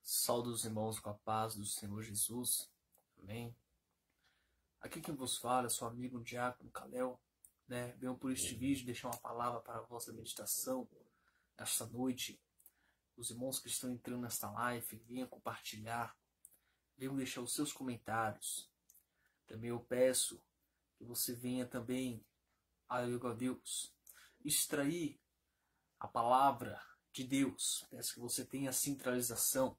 Saúde os irmãos com a paz do Senhor Jesus. Amém. Aqui quem vos fala é seu amigo Diácono Kalel, né? Venho por este vídeo deixar uma palavra para a vossa meditação esta noite. Os irmãos que estão entrando nesta live, venham compartilhar, venham deixar os seus comentários. Também eu peço que você venha também, aleluia a Deus, extrair a palavra de Deus. Peço que você tenha a centralização.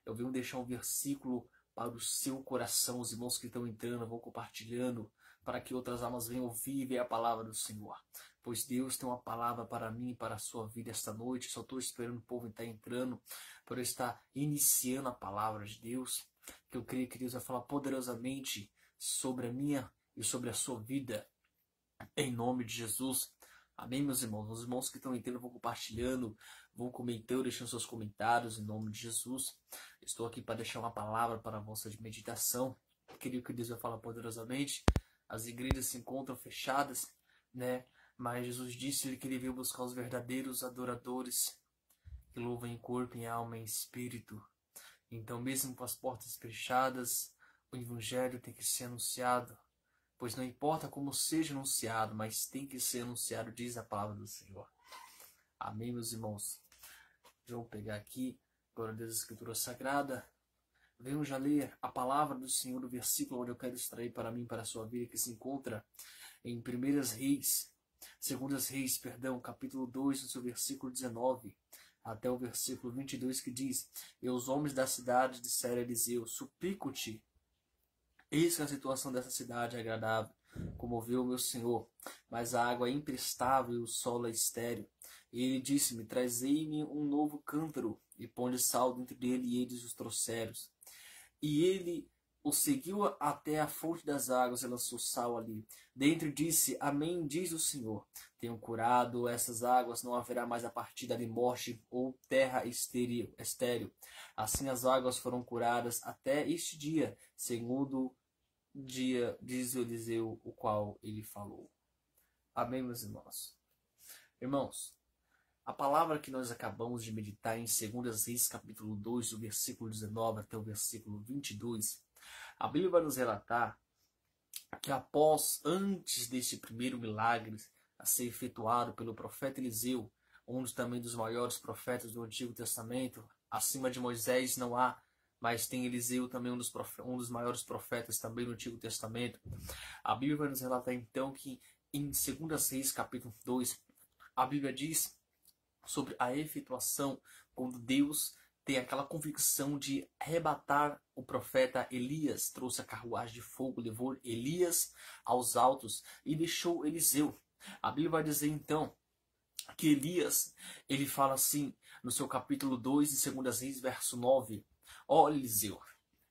Eu venho deixar um versículo para o seu coração. Os irmãos que estão entrando vão compartilhando para que outras almas venham ouvir e ver a palavra do Senhor. Pois Deus tem uma palavra para mim e para a sua vida esta noite. Só estou esperando o povo estar entrando para eu estar iniciando a palavra de Deus. Que eu creio que Deus vai falar poderosamente sobre a minha e sobre a sua vida. Em nome de Jesus. Amém, meus irmãos? Os irmãos que estão entrando vão compartilhando, vão comentando, deixando seus comentários em nome de Jesus. Estou aqui para deixar uma palavra para a vossa meditação. Creio que Deus vai falar poderosamente. As igrejas se encontram fechadas, né? Mas Jesus disse que ele veio buscar os verdadeiros adoradores que louvam em corpo, em alma e em espírito. Então, mesmo com as portas fechadas, o evangelho tem que ser anunciado. Pois não importa como seja anunciado, mas tem que ser anunciado, diz a palavra do Senhor. Amém, meus irmãos? Vamos pegar aqui, glória a Deus, a Escritura Sagrada. Venham já ler a palavra do Senhor, o versículo onde eu quero extrair para mim, para a sua vida, que se encontra em 2 Reis, capítulo 2, no seu versículo 19, até o versículo 22, que diz: E os homens da cidade disseram a Eliseu: Suplico-te, eis que a situação dessa cidade é agradável, como viu o meu senhor, mas a água é imprestável e o solo é estéril. E ele disse-me: Trazei-me um novo cântaro, e põe sal dentro dele, e eles os trouxeram. E ele o seguiu até a fonte das águas e lançou sal ali. Dentro disse: Amém, diz o Senhor. Tenho curado essas águas, não haverá mais a partida de morte ou terra estéril. Assim as águas foram curadas até este dia, segundo dia, diz o Eliseu, o qual ele falou. Amém, meus irmãos? Irmãos, a palavra que nós acabamos de meditar em 2 Reis, capítulo 2, do versículo 19 até o versículo 22, a Bíblia vai nos relatar que antes deste primeiro milagre a ser efetuado pelo profeta Eliseu, um dos maiores profetas do Antigo Testamento, acima de Moisés não há, mas tem Eliseu também, um dos maiores profetas também no Antigo Testamento. A Bíblia vai nos relatar então que em 2 Reis, capítulo 2, a Bíblia diz sobre a efetuação quando Deus tem aquela convicção de arrebatar o profeta Elias. Trouxe a carruagem de fogo, levou Elias aos altos e deixou Eliseu. A Bíblia vai dizer então que Elias, ele fala assim no seu capítulo 2 de 2 Reis, verso 9: Ó Eliseu,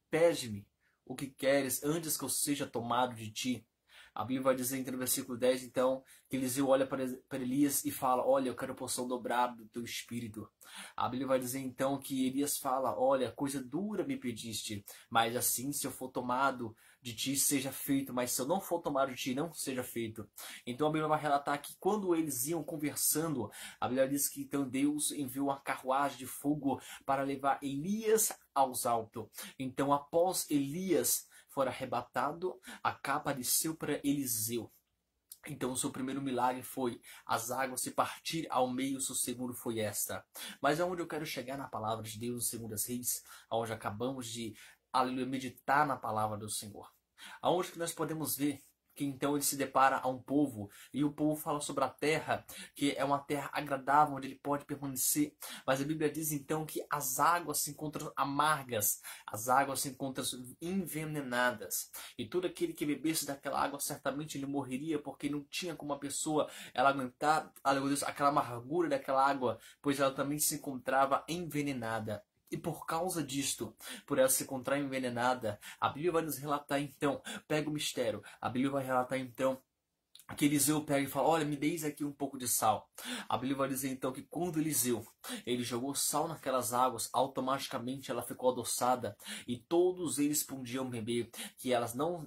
pede-me o que queres antes que eu seja tomado de ti. A Bíblia vai dizer no versículo 10, então, que Eliseu olha para Elias e fala: Olha, eu quero porção dobrada do teu espírito. A Bíblia vai dizer então que Elias fala: Olha, coisa dura me pediste, mas assim, se eu for tomado de ti, seja feito, mas se eu não for tomado de ti, não seja feito. Então a Bíblia vai relatar que quando eles iam conversando, a Bíblia diz que então Deus enviou uma carruagem de fogo para levar Elias aos altos. Então, após Elias for arrebatado, a capa desceu para Eliseu. Então o seu primeiro milagre foi as águas se partir ao meio, o seu segundo foi esta. Mas aonde eu quero chegar na palavra de Deus em 2 Reis, aonde acabamos de meditar na palavra do Senhor. Aonde que nós podemos ver que então ele se depara a um povo, e o povo fala sobre a terra, que é uma terra agradável, onde ele pode permanecer. Mas a Bíblia diz então que as águas se encontram amargas, as águas se encontram envenenadas. E todo aquele que bebesse daquela água, certamente ele morreria, porque não tinha como a pessoa ela aguentar aquela amargura daquela água, pois ela também se encontrava envenenada. E por causa disto, por ela se encontrar envenenada, a Bíblia vai nos relatar então, pega o mistério, a Bíblia vai relatar então que Eliseu pega e fala: Olha, me deis aqui um pouco de sal. A Bíblia vai dizer então que quando Eliseu ele jogou sal naquelas águas, automaticamente ela ficou adoçada e todos eles podiam beber, que elas não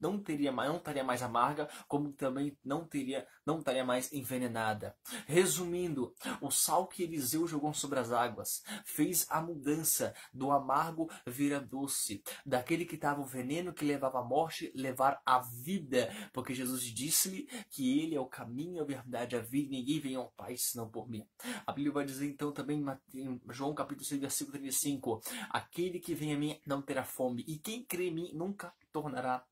não estaria mais amarga, como também não estaria mais envenenada. Resumindo, o sal que Eliseu jogou sobre as águas fez a mudança do amargo virar doce, daquele que estava o veneno que levava à morte, levar a vida, porque Jesus disse-lhe que ele é o caminho, a verdade, a vida, ninguém vem ao Pai senão por mim. A Bíblia vai dizer então também em João capítulo 6, versículo 35, aquele que vem a mim não terá fome, e quem crê em mim nunca tornará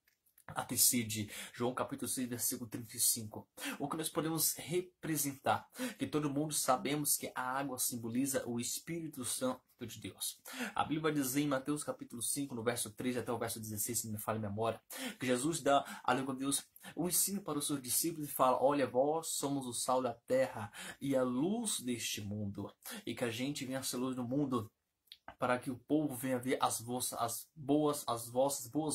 a ter sede. João capítulo 6, versículo 35. O que nós podemos representar, que todo mundo sabemos que a água simboliza o Espírito Santo de Deus. A Bíblia vai dizer em Mateus capítulo 5, no verso 13 até o verso 16, se não me falha a memória, que Jesus dá, aleluia, Deus, um ensino para os seus discípulos e fala, olha, vós somos o sal da terra e a luz deste mundo, e que a gente venha ser luz do mundo, para que o povo venha ver as vossas boas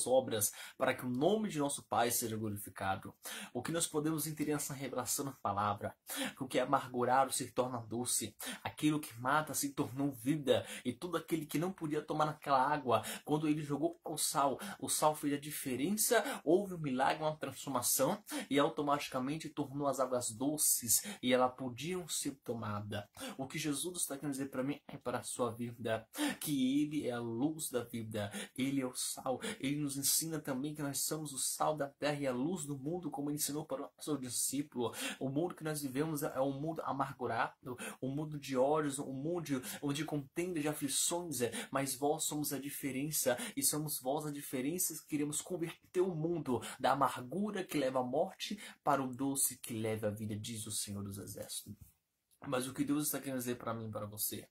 obras, para que o nome de nosso Pai seja glorificado. O que nós podemos entender nessa revelação na palavra, que o que é amargurado se torna doce, aquilo que mata se tornou vida, e todo aquele que não podia tomar naquela água, quando ele jogou o sal fez a diferença, houve um milagre, uma transformação, e automaticamente tornou as águas doces, e elas podiam ser tomadas. O que Jesus está querendo dizer para mim é para a sua vida, que Ele é a luz da vida, Ele é o sal. Ele nos ensina também que nós somos o sal da terra e a luz do mundo, como Ele ensinou para o seu discípulo. O mundo que nós vivemos é um mundo amargurado, um mundo de ódios, um mundo onde contenda de aflições, mas vós somos a diferença, e somos vós a diferença que queremos converter o mundo da amargura que leva à morte para o doce que leva à vida, diz o Senhor dos Exércitos. Mas o que Deus está querendo dizer para mim e para você?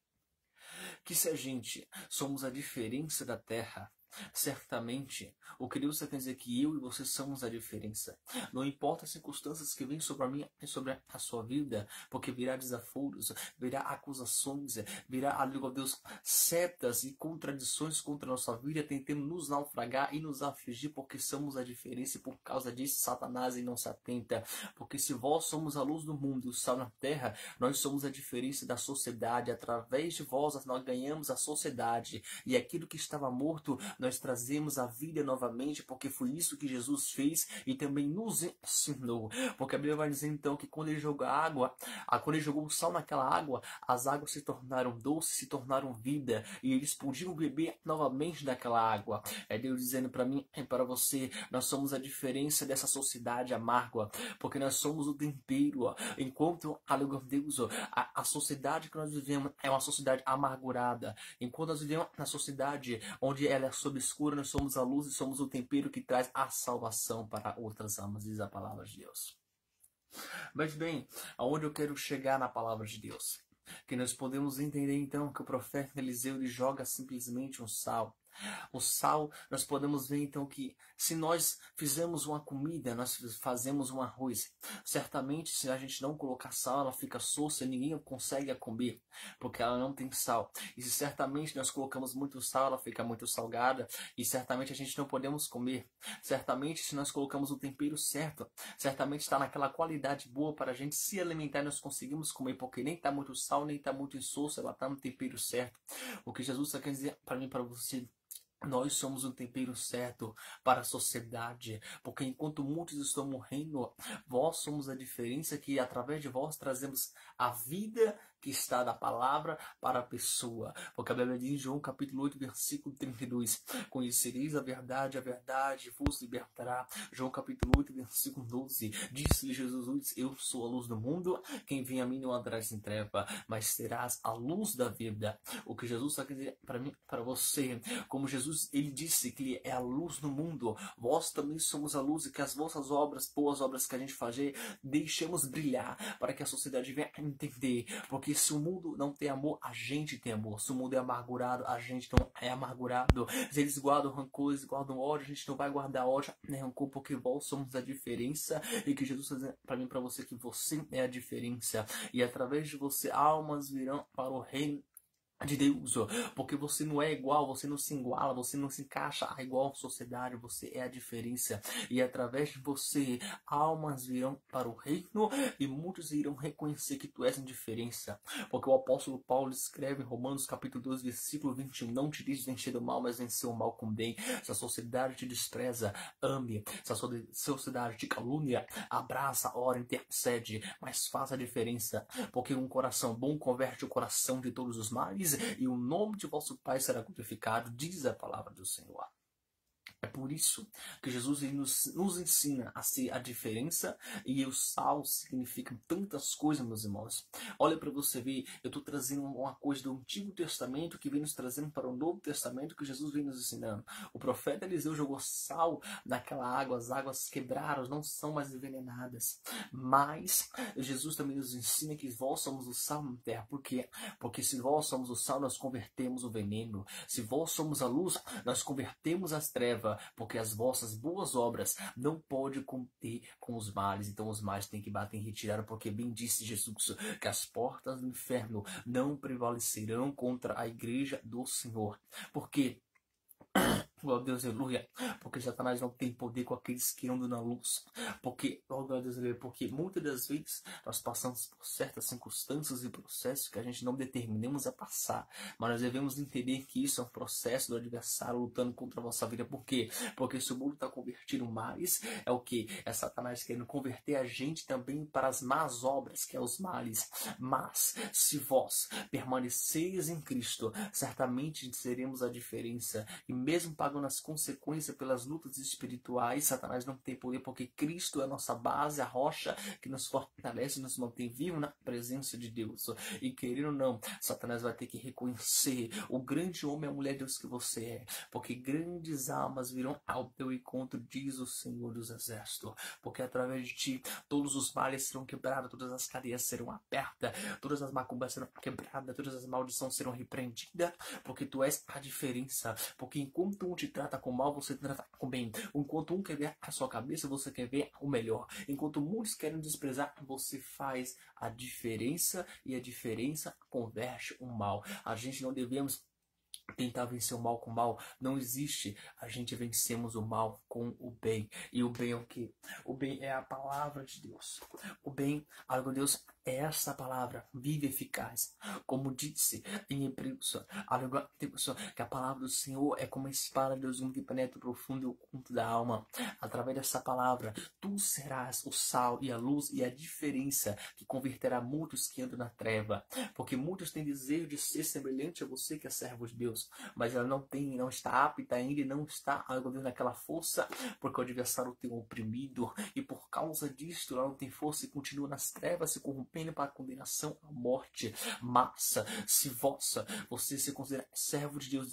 Que se a gente somos a diferença da terra, certamente o que Deus está querendo dizer é que eu e você somos a diferença. Não importa as circunstâncias que vêm sobre a minha e sobre a sua vida, porque virá desaforos, virá acusações, virá, aleluia, Deus, setas e contradições contra a nossa vida, tentando nos naufragar e nos afligir, porque somos a diferença, e por causa disso Satanás não se atenta. Porque se vós somos a luz do mundo, o sal na terra, nós somos a diferença da sociedade. Através de vós nós ganhamos a sociedade, e aquilo que estava morto nós trazemos a vida novamente, porque foi isso que Jesus fez e também nos ensinou. Porque a Bíblia vai dizer então que quando ele jogou quando ele jogou o sal naquela água, as águas se tornaram doces, se tornaram vida, e eles podiam beber novamente daquela água. É Deus dizendo para mim e para você, nós somos a diferença dessa sociedade amarga, porque nós somos o tempero. Enquanto, aleluia, Deus, a sociedade que nós vivemos é uma sociedade amargurada, enquanto nós vivemos na sociedade onde ela é obscura, nós somos a luz e somos o tempero que traz a salvação para outras almas, diz a palavra de Deus. Mas bem, aonde eu quero chegar na palavra de Deus? Que nós podemos entender então que o profeta Eliseu ele joga simplesmente um sal. O sal, nós podemos ver então que se nós fizermos uma comida, nós fazemos um arroz, certamente se a gente não colocar sal, ela fica sossa e ninguém consegue a comer, porque ela não tem sal. E se certamente nós colocamos muito sal, ela fica muito salgada e certamente a gente não podemos comer. Certamente se nós colocamos o tempero certo, certamente está naquela qualidade boa para a gente se alimentar e nós conseguimos comer, porque nem está muito sal, nem está muito insossa, ela está no tempero certo. O que Jesus quer dizer para mim, para você, nós somos o tempero certo para a sociedade, porque enquanto muitos estão morrendo, vós somos a diferença que através de vós trazemos a vida que está da palavra para a pessoa. Porque a Bíblia diz em João capítulo 8, versículo 32, conhecereis a verdade vos libertará. João capítulo 8, versículo 12, disse-lhe Jesus, eu sou a luz do mundo, quem vem a mim não andará em treva, mas terás a luz da vida. O que Jesus está querendo dizer para mim, para você, como Jesus, ele disse que ele é a luz do mundo, vós também somos a luz, e que as vossas obras, boas obras que a gente fazer, deixemos brilhar, para que a sociedade venha a entender, porque se o mundo não tem amor, a gente tem amor. Se o mundo é amargurado, a gente não é amargurado. Se eles guardam rancor, eles guardam ódio, a gente não vai guardar ódio nem rancor, porque vós somos a diferença. E que Jesus está dizendo para mim, para você, que você é a diferença. E através de você, almas virão para o reino de Deus, porque você não é igual, você não se iguala, você não se encaixa a igual sociedade, você é a diferença, e através de você, almas virão para o reino, e muitos irão reconhecer que tu és a diferença, porque o apóstolo Paulo escreve em Romanos capítulo 12, versículo 21, não te deixes vencer do mal, mas vencer o mal com bem. Se a sociedade te despreza, ame. Se a sociedade te calúnia, abraça, ora, intercede, mas faça a diferença, porque um coração bom converte o coração de todos os males, e o nome de vosso Pai será glorificado, diz a palavra do Senhor. É por isso que Jesus ele nos ensina a ser a diferença, e o sal significa tantas coisas, meus irmãos. Olha para você ver, eu estou trazendo uma coisa do Antigo Testamento que vem nos trazendo para o Novo Testamento, que Jesus vem nos ensinando. O profeta Eliseu jogou sal naquela água, as águas quebraram, não são mais envenenadas. Mas Jesus também nos ensina que vós somos o sal na terra. Por quê? Porque se vós somos o sal, nós convertemos o veneno. Se vós somos a luz, nós convertemos as trevas, porque as vossas boas obras não podem conter com os males. Então os males têm que bater em retirada, porque bem disse Jesus que as portas do inferno não prevalecerão contra a igreja do Senhor. Porque glória a Deus, aleluia. Porque Satanás não tem poder com aqueles que andam na luz. Porque, glória a Deus, aleluia. Porque muitas das vezes nós passamos por certas circunstâncias e processos que a gente não determinamos a passar. Mas nós devemos entender que isso é um processo do adversário lutando contra a nossa vida. Por quê? Porque se o mundo está convertindo mais, é o que? É Satanás querendo converter a gente também para as más obras, que é os males. Mas, se vós permaneceis em Cristo, certamente seremos a diferença. E mesmo pagando as consequências pelas lutas espirituais, Satanás não tem poder, porque Cristo é a nossa base, a rocha que nos fortalece, nos mantém vivos na presença de Deus. E querendo ou não, Satanás vai ter que reconhecer o grande homem e a mulher de Deus que você é, porque grandes almas virão ao teu encontro, diz o Senhor dos Exércitos, porque através de ti todos os males serão quebrados, todas as cadeias serão abertas, todas as macumbas serão quebradas, todas as maldições serão repreendidas, porque tu és a diferença. Porque enquanto um te trata com mal, você trata com bem. Enquanto um quer ver a sua cabeça, você quer ver o melhor. Enquanto muitos querem desprezar, você faz a diferença, e a diferença converte o mal. A gente não devemos tentar vencer o mal com o mal, não existe. A gente vencemos o mal com o bem. E o bem é o que? O bem é a palavra de Deus. O bem, algo Deus, é essa palavra viva e eficaz. Como disse em Hebreus, que a palavra do Senhor é como a espada de Deus que penetra o profundo e oculto da alma. Através dessa palavra, tu serás o sal e a luz e a diferença que converterá muitos que andam na treva. Porque muitos têm desejo de ser semelhante a você que é servo de Deus, mas ela não está apta ainda, e não está naquela força, porque o adversário tem oprimido, e por causa disto ela não tem força e continua nas trevas, se corrompendo para a condenação à morte. Mas se você se considera servo de Deus,